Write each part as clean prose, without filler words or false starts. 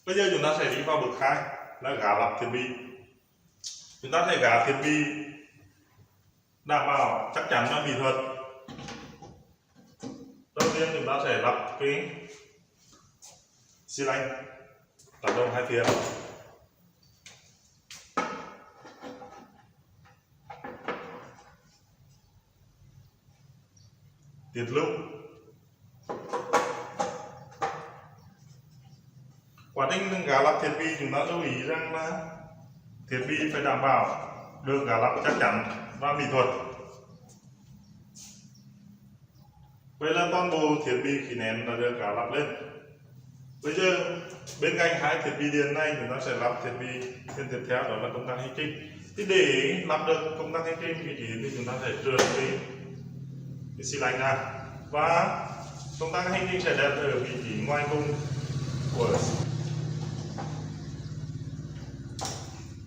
Bây giờ chúng ta sẽ đi vào bước 2 là gá lắp thiết bị. Chúng ta sẽ gá thiết bị đảm bảo chắc chắn và mỹ thuật. Đầu tiên chúng ta sẽ lắp cái xi lanh tác động hai phía. Tiết lưu. Quá trình gá lắp thiết bị chúng ta lưu ý rằng là thiết bị phải đảm bảo được gá lắp chắc chắn và mỹ thuật. Vậy là toàn bộ thiết bị khí nén đã được gá lắp lên. Bây giờ bên cạnh hai thiết bị điện này chúng ta sẽ lắp thiết bị điện tiếp theo, đó là công tắc hành trình. Thì để lắp được công tắc hành trình vị trí thì chúng ta sẽ trượt cái xi lanh ra, và công tắc hành trình sẽ đặt ở vị trí ngoài cùng của,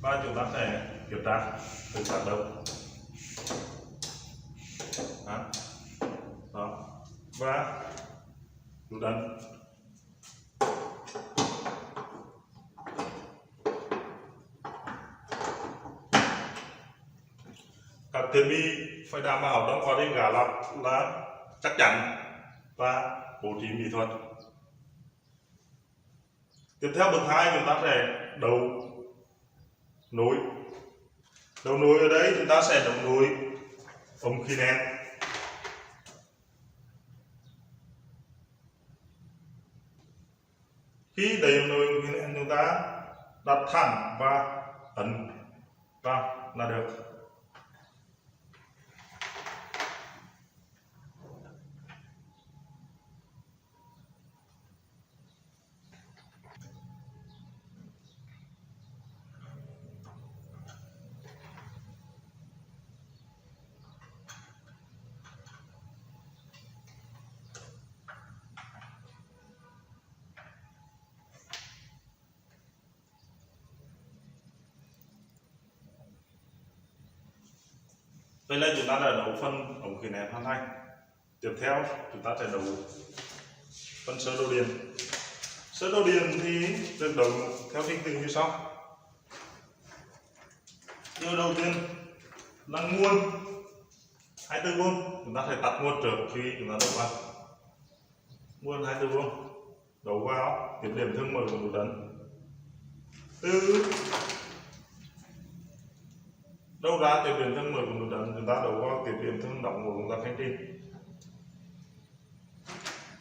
và chúng ta sẽ kiểm tra từ tác động đó và nút ấn. Các thiết bị phải đảm bảo trong quá trình gá lắp là chắc chắn và bố trí mỹ thuật. Tiếp theo bước 2 chúng ta sẽ đấu nối. Đấu nối ở đây chúng ta sẽ đấu nối ống khí nén. Khi đầy nồi ống khí nén chúng ta đặt thẳng và ấn vào là được. Đây là chúng ta đã đấu phần ống khí nén hoàn thành. Tiếp theo chúng ta sẽ đấu phần sơ đồ điện. Sơ đồ điện thì được đấu theo trình tự như sau. Điều đầu tiên là nguồn 24V, chúng ta sẽ tắt nguồn trước khi chúng ta đấu vào. Nguồn 24V đấu vào tiếp điểm thương mở của nút ấn. Từ đâu ra tiếp điểm thương mở của nút ấn, chúng ta đấu vào tiếp điểm thương đóng của công tắc hành trình.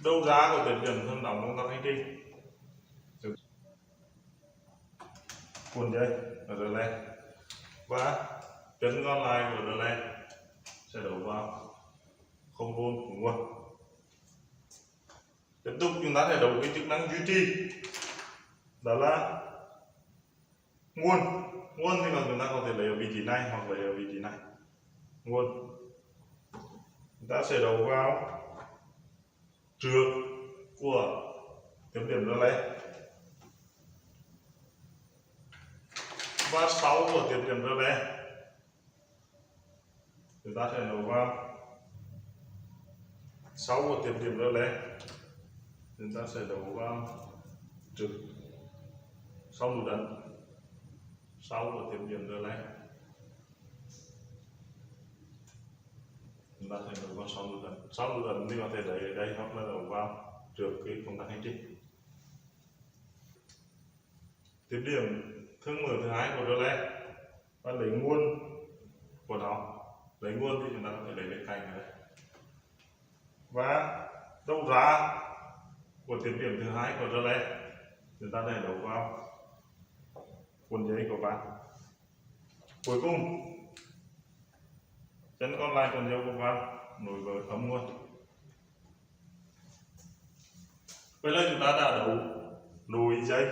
Đâu ra của tiếp điểm thương đóng công tắc hành trình, cuộn dây ở rơ le, và chân còn lại của rơ le sẽ đấu vào 0V của nguồn. Tiếp tục chúng ta sẽ đấu cái chức năng duy trì, đó là nguồn. Nguồn thì chúng ta có thể lấy ở vị trí này hoặc lấy ở vị trí này. Nguồn chúng ta sẽ đấu vào trước của tiếp điểm rơ le và sau của tiếp điểm rơ le chúng ta sẽ đấu vào sau của tiếp điểm rơ le chúng ta sẽ đấu vào trước sau nút ấn sau của tiếp điểm rơ le chúng ta sẽ đấu vào sau nút ấn. Sau nút ấn thì có thể lấy ở đây hoặc là đấu vào trước cái công tắc hành trình. Tiếp điểm thương mở thứ hai của rơ le và lấy nguồn của nó. Lấy nguồn thì chúng ta có thể lấy bên cạnh ở đây. Và đâu ra của tiếp điểm thứ hai của rơ le chúng ta sẽ đấu vào cuộn dây của bạn. Cuối cùng chân còn lại cuộn dây của bạn nối với ống nguồn. Vậy là chúng ta đã đấu nối dây